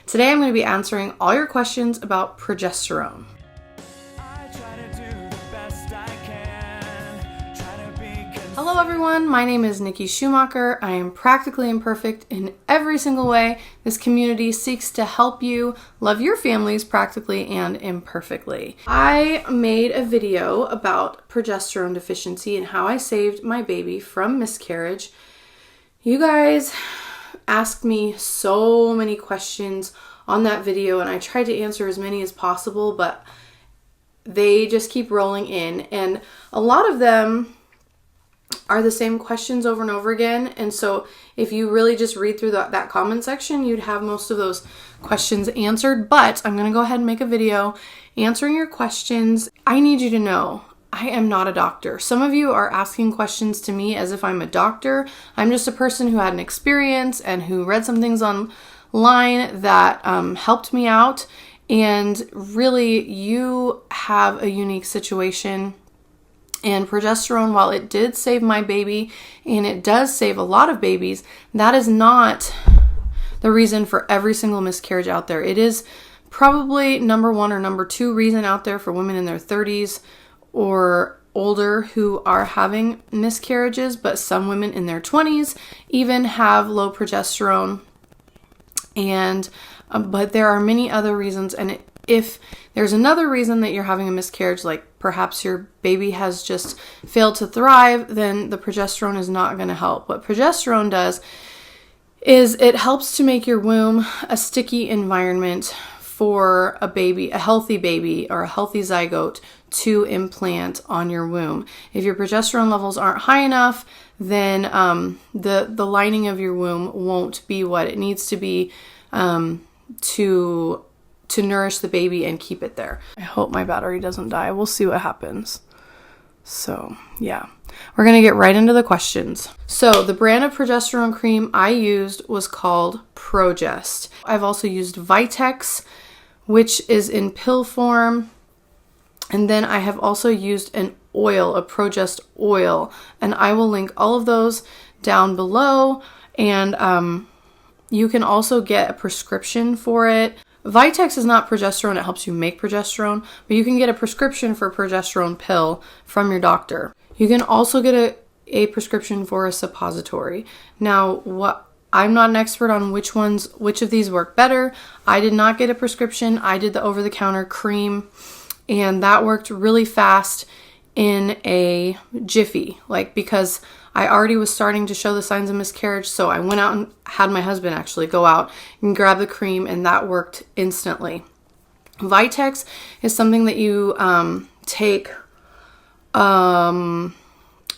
Today I'm going to be answering all your questions about progesterone. Hello everyone, my name is Nikki Schumacher. I am practically imperfect in every single way. This community seeks to help you love your families practically and imperfectly. I made a video about progesterone deficiency and how I saved my baby from miscarriage. You guys asked me so many questions on that video and I tried to answer as many as possible, but they just keep rolling in, and a lot of them are the same questions over and over again. And so if you really just read through that comment section, you'd have most of those questions answered. But I'm going to go ahead and make a video answering your questions. I need you to know I am not a doctor. Some of you are asking questions to me as if I'm a doctor. I'm just a person who had an experience and who read some things online that helped me out. And really, you have a unique situation. And progesterone, while it did save my baby, and it does save a lot of babies, that is not the reason for every single miscarriage out there. It is probably number one or number two reason out there for women in their 30s or older who are having miscarriages, but some women in their 20s even have low progesterone. And but there are many other reasons, and if there's another reason that you're having a miscarriage, like perhaps your baby has just failed to thrive, then the progesterone is not going to help. What progesterone does is it helps to make your womb a sticky environment for a baby, a healthy baby or a healthy zygote to implant on your womb. If your progesterone levels aren't high enough, then the lining of your womb won't be what it needs to be to nourish the baby and keep it there. I hope my battery doesn't die. We'll see what happens. So yeah, we're going to get right into the questions. So the brand of progesterone cream I used was called Progest. I've also used Vitex, which is in pill form. And then I have also used an oil, a Progest oil, and I will link all of those down below. And you can also get a prescription for it. Vitex is not progesterone, it helps you make progesterone, but you can get a prescription for a progesterone pill from your doctor. You can also get a prescription for a suppository. Now, I'm not an expert on which of these work better. I did not get a prescription. I did the over-the-counter cream, and that worked really fast in a jiffy, because I already was starting to show the signs of miscarriage, so I went out and had my husband actually go out and grab the cream, and that worked instantly. Vitex is something that you take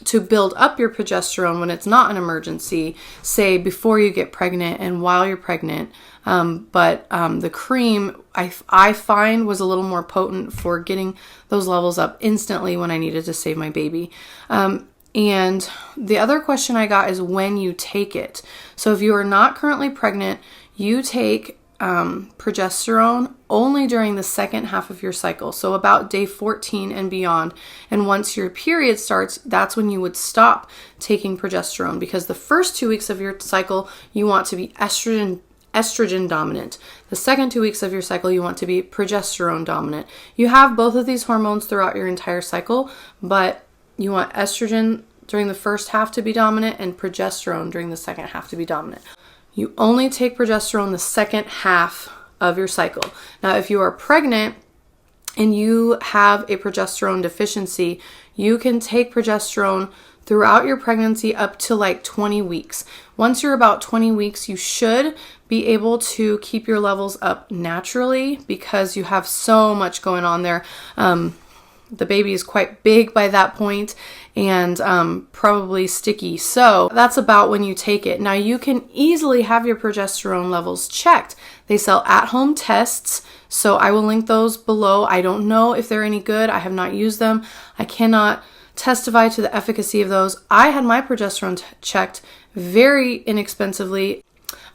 to build up your progesterone when it's not an emergency, say before you get pregnant and while you're pregnant. But the cream I find was a little more potent for getting those levels up instantly when I needed to save my baby. And the other question I got is when you take it. So if you are not currently pregnant, you take progesterone only during the second half of your cycle. So about day 14 and beyond. And once your period starts, that's when you would stop taking progesterone, because the first 2 weeks of your cycle, you want to be estrogen dominant. The second 2 weeks of your cycle, you want to be progesterone dominant. You have both of these hormones throughout your entire cycle, but you want estrogen during the first half to be dominant and progesterone during the second half to be dominant. You only take progesterone the second half of your cycle. Now, if you are pregnant and you have a progesterone deficiency, you can take progesterone throughout your pregnancy up to 20 weeks. Once you're about 20 weeks, you should be able to keep your levels up naturally because you have so much going on there. The baby is quite big by that point and probably sticky. So that's about when you take it. Now you can easily have your progesterone levels checked. They sell at-home tests, so I will link those below. I don't know if they're any good. I have not used them. I cannot testify to the efficacy of those. I had my progesterone checked very inexpensively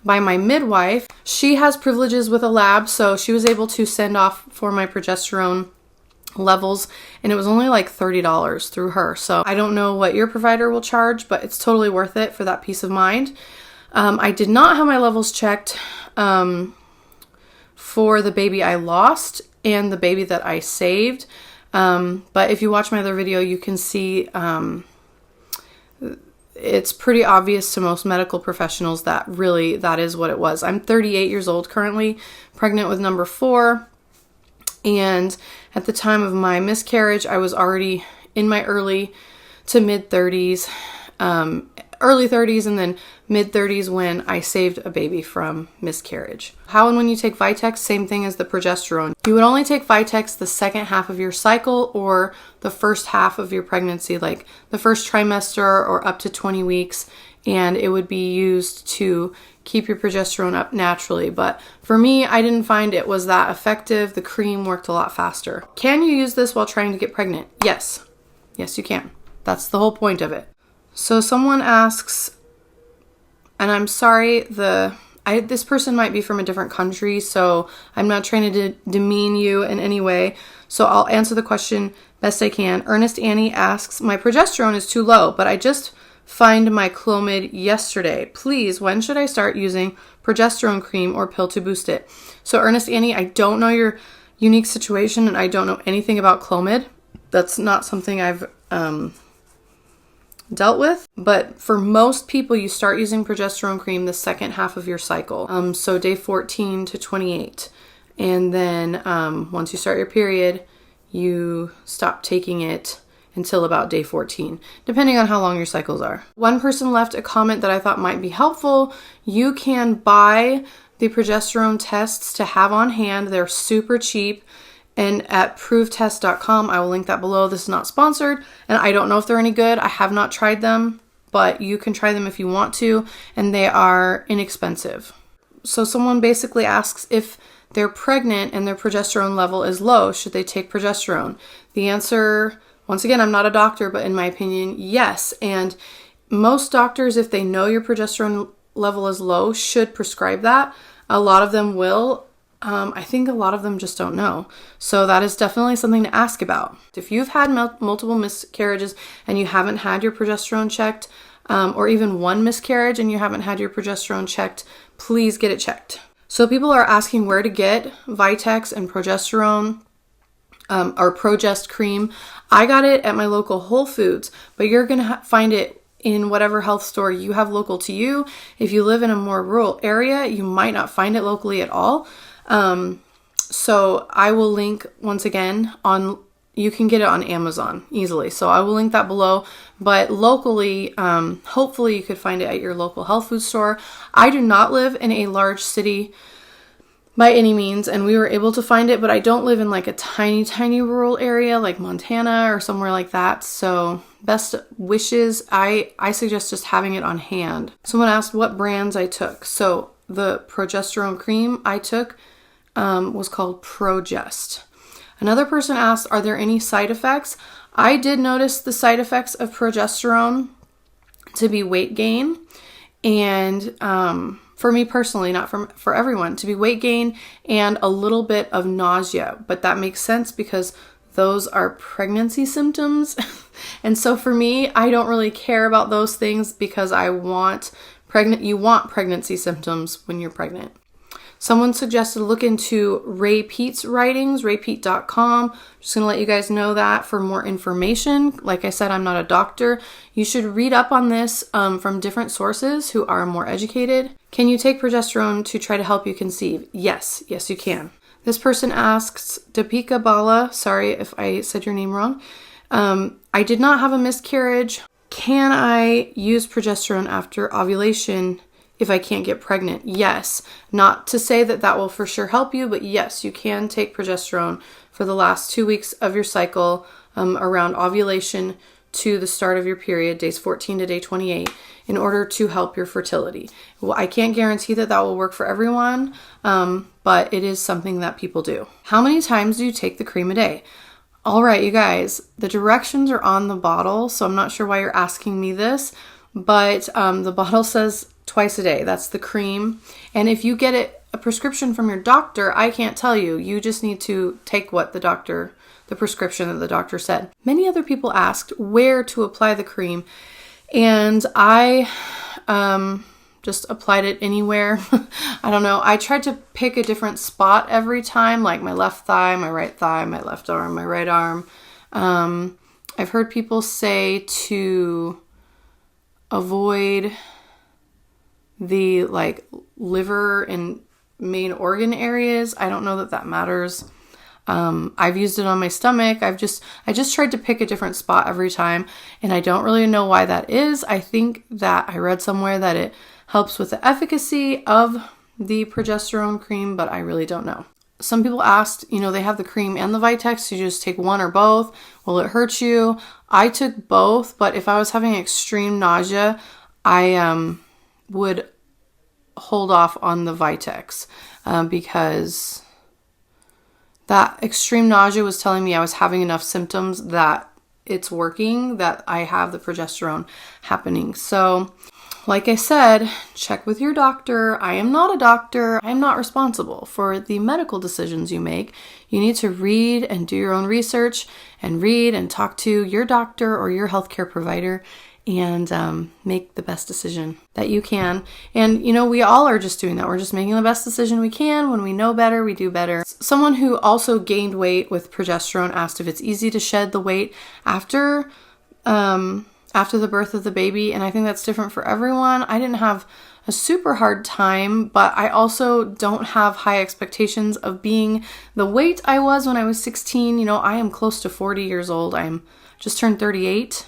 by my midwife. She has privileges with a lab, so she was able to send off for my progesterone levels, and it was only $30 through her. So I don't know what your provider will charge, but it's totally worth it for that peace of mind. I did not have my levels checked for the baby I lost and the baby that I saved. But if you watch my other video, you can see it's pretty obvious to most medical professionals that really that is what it was. I'm 38 years old currently, pregnant with number 4. And at the time of my miscarriage, I was already in my early to mid 30s, early 30s and then mid 30s when I saved a baby from miscarriage. How and when you take Vitex, same thing as the progesterone. You would only take Vitex the second half of your cycle or the first half of your pregnancy, like the first trimester or up to 20 weeks. And it would be used to keep your progesterone up naturally. But for me, I didn't find it was that effective. The cream worked a lot faster. Can you use this while trying to get pregnant? Yes. Yes, you can. That's the whole point of it. So someone asks, and I'm sorry, this person might be from a different country, so I'm not trying to demean you in any way. So I'll answer the question best I can. Ernest Annie asks, my progesterone is too low, but I just find my Clomid yesterday. Please, when should I start using progesterone cream or pill to boost it? So Ernest Annie, I don't know your unique situation and I don't know anything about Clomid. That's not something I've dealt with, but for most people, you start using progesterone cream the second half of your cycle. So day 14 to 28. And then once you start your period, you stop taking it until about day 14, depending on how long your cycles are. One person left a comment that I thought might be helpful. You can buy the progesterone tests to have on hand. They're super cheap. And at provetest.com, I will link that below. This is not sponsored, and I don't know if they're any good. I have not tried them, but you can try them if you want to, and they are inexpensive. So someone basically asks if they're pregnant and their progesterone level is low, should they take progesterone? The answer, once again, I'm not a doctor, but in my opinion, yes. And most doctors, if they know your progesterone level is low, should prescribe that. A lot of them will. I think a lot of them just don't know. So that is definitely something to ask about. If you've had multiple miscarriages and you haven't had your progesterone checked, or even one miscarriage and you haven't had your progesterone checked, please get it checked. So people are asking where to get Vitex and progesterone, or Progest cream. I got it at my local Whole Foods, but you're going to find it in whatever health store you have local to you. If you live in a more rural area, you might not find it locally at all. So I will link once again you can get it on Amazon easily. So I will link that below, but locally, hopefully you could find it at your local health food store. I do not live in a large city by any means, and we were able to find it, but I don't live in like a tiny rural area like Montana or somewhere like that. So best wishes. I suggest just having it on hand. Someone asked what brands I took. So the progesterone cream I took was called Progest. Another person asked, are there any side effects? I did notice the side effects of progesterone to be weight gain. And for me personally, not for everyone, to be weight gain and a little bit of nausea. But that makes sense because those are pregnancy symptoms. And so for me, I don't really care about those things because you want pregnancy symptoms when you're pregnant. Someone suggested look into Ray Peat's writings, raypeat.com. Just going to let you guys know that for more information. Like I said, I'm not a doctor. You should read up on this from different sources who are more educated. Can you take progesterone to try to help you conceive? Yes, you can. This person asks, Deepika Bala, sorry if I said your name wrong. I did not have a miscarriage. Can I use progesterone after ovulation if I can't get pregnant? Yes. Not to say that will for sure help you, but yes, you can take progesterone for the last 2 weeks of your cycle around ovulation to the start of your period, days 14 to day 28, in order to help your fertility. Well, I can't guarantee that will work for everyone, but it is something that people do. How many times do you take the cream a day? All right, you guys, the directions are on the bottle, so I'm not sure why you're asking me this, but the bottle says twice a day. That's the cream. And if you get a prescription from your doctor, I can't tell you. You just need to take what the prescription that the doctor said. Many other people asked where to apply the cream, and I just applied it anywhere. I don't know. I tried to pick a different spot every time, like my left thigh, my right thigh, my left arm, my right arm. I've heard people say to avoid the like liver and main organ areas. I don't know that that matters. I've used it on my stomach. I just tried to pick a different spot every time, and I don't really know why that is. I think that I read somewhere that it helps with the efficacy of the progesterone cream, but I really don't know. Some people asked, they have the cream and the Vitex. You just take one or both. Will it hurt you? I took both, but if I was having extreme nausea, I would hold off on the Vitex because that extreme nausea was telling me I was having enough symptoms that it's working, that I have the progesterone happening. So, like I said, check with your doctor. I am not a doctor. I am not responsible for the medical decisions you make. You need to read and do your own research and read and talk to your doctor or your healthcare provider and make the best decision that you can. And, we all are just doing that. We're just making the best decision we can. When we know better, we do better. Someone who also gained weight with progesterone asked if it's easy to shed the weight after the birth of the baby. And I think that's different for everyone. I didn't have a super hard time, but I also don't have high expectations of being the weight I was when I was 16. I am close to 40 years old. I'm just turned 38.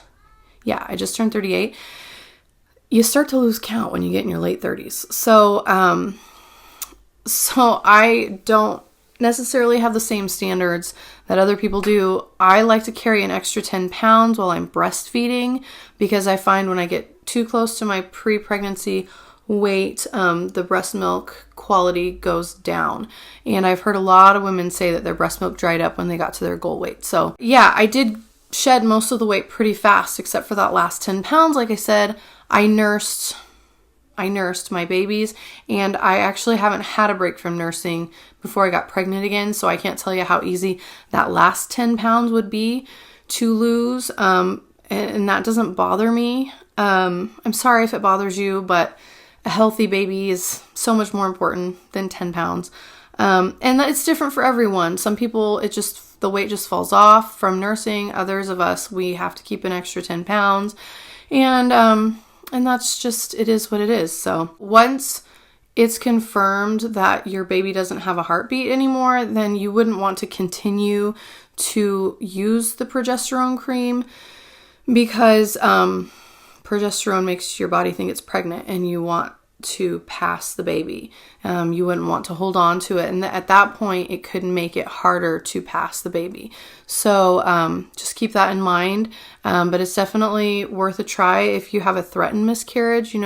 Yeah, I just turned 38. You start to lose count when you get in your late 30s. So I don't necessarily have the same standards that other people do. I like to carry an extra 10 pounds while I'm breastfeeding because I find when I get too close to my pre-pregnancy weight, the breast milk quality goes down. And I've heard a lot of women say that their breast milk dried up when they got to their goal weight. So yeah, I did shed most of the weight pretty fast, except for that last 10 pounds. Like I said, I nursed my babies, and I actually haven't had a break from nursing before I got pregnant again. So I can't tell you how easy that last 10 pounds would be to lose. And that doesn't bother me. I'm sorry if it bothers you, but a healthy baby is so much more important than 10 pounds. And it's different for everyone. Some people, the weight just falls off from nursing. Others of us, we have to keep an extra 10 pounds. And that's just, it is what it is. So once it's confirmed that your baby doesn't have a heartbeat anymore, then you wouldn't want to continue to use the progesterone cream because progesterone makes your body think it's pregnant and you want to pass the baby. You wouldn't want to hold on to it. And at that point, it could make it harder to pass the baby. So just keep that in mind. But it's definitely worth a try if you have a threatened miscarriage,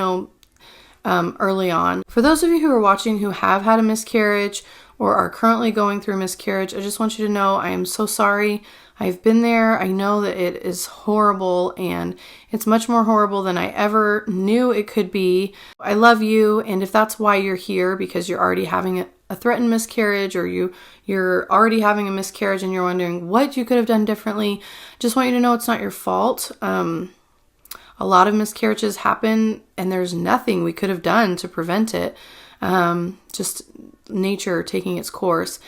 early on. For those of you who are watching who have had a miscarriage or are currently going through a miscarriage, I just want you to know I am so sorry. I've been there. I know that it is horrible, and it's much more horrible than I ever knew it could be. I love you, and if that's why you're here, because you're already having a threatened miscarriage, or you're already having a miscarriage and you're wondering what you could have done differently, just want you to know it's not your fault. A lot of miscarriages happen, and there's nothing we could have done to prevent it. Just nature taking its course.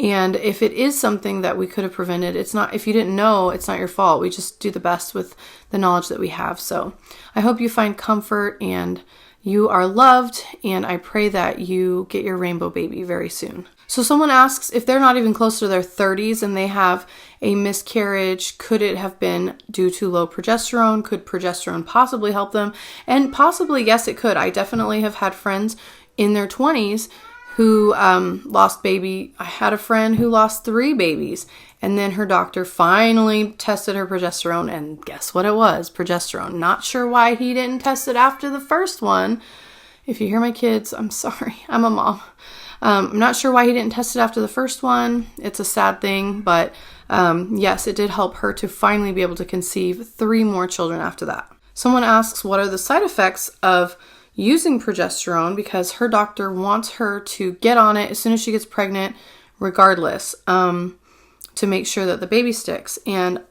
And if it is something that we could have prevented, if you didn't know, it's not your fault. We just do the best with the knowledge that we have. So I hope you find comfort and you are loved, and I pray that you get your rainbow baby very soon. So someone asks if they're not even close to their 30s and they have a miscarriage, could it have been due to low progesterone? Could progesterone possibly help them? And possibly, yes, it could. I definitely have had friends in their 20s who lost baby. I had a friend who lost 3 babies, and then her doctor finally tested her progesterone, and guess what it was? Progesterone. Not sure why he didn't test it after the first one. If you hear my kids, I'm sorry. I'm a mom. I'm not sure why he didn't test it after the first one. It's a sad thing, but yes, it did help her to finally be able to conceive 3 more children after that. Someone asks, what are the side effects of using progesterone, because her doctor wants her to get on it as soon as she gets pregnant, regardless, to make sure that the baby sticks. And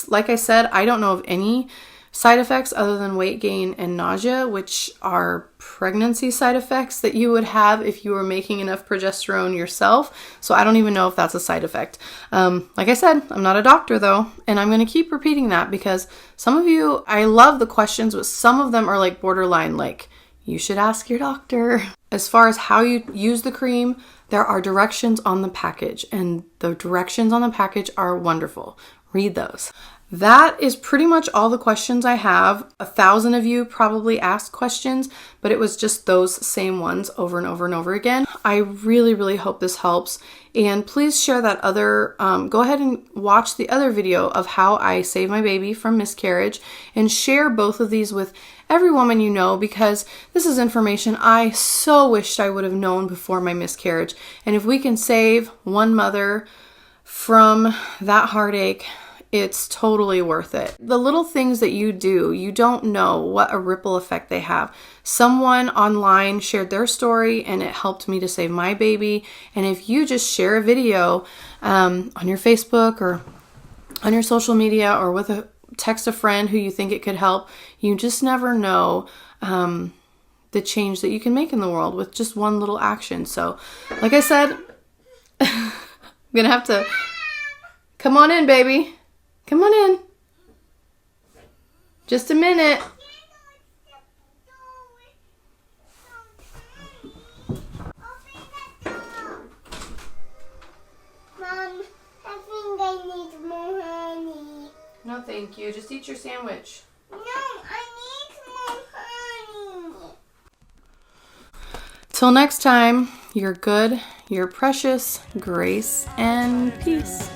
like I said, I don't know of any side effects other than weight gain and nausea, which are pregnancy side effects that you would have if you were making enough progesterone yourself. So I don't even know if that's a side effect. Like I said, I'm not a doctor though, and I'm going to keep repeating that because some of you, I love the questions, but some of them are like borderline, like you should ask your doctor. As far as how you use the cream, there are directions on the package, and the directions on the package are wonderful. Read those. That is pretty much all the questions I have. 1,000 of you probably asked questions, but it was just those same ones over and over and over again. I really, really hope this helps. And please share that other, go ahead and watch the other video of how I saved my baby from miscarriage, and share both of these with every woman you know, because this is information I so wished I would have known before my miscarriage. And if we can save one mother from that heartache, it's totally worth it. The little things that you do, you don't know what a ripple effect they have. Someone online shared their story and it helped me to save my baby. And if you just share a video on your Facebook or on your social media, or with text a friend who you think it could help, you just never know the change that you can make in the world with just one little action. So like I said, I'm gonna have to, come on in, baby. Come on in. Just a minute. Mom, I think I need more honey. No, thank you. Just eat your sandwich. No, I need more honey. Till next time, you're good, you're precious, grace, and peace.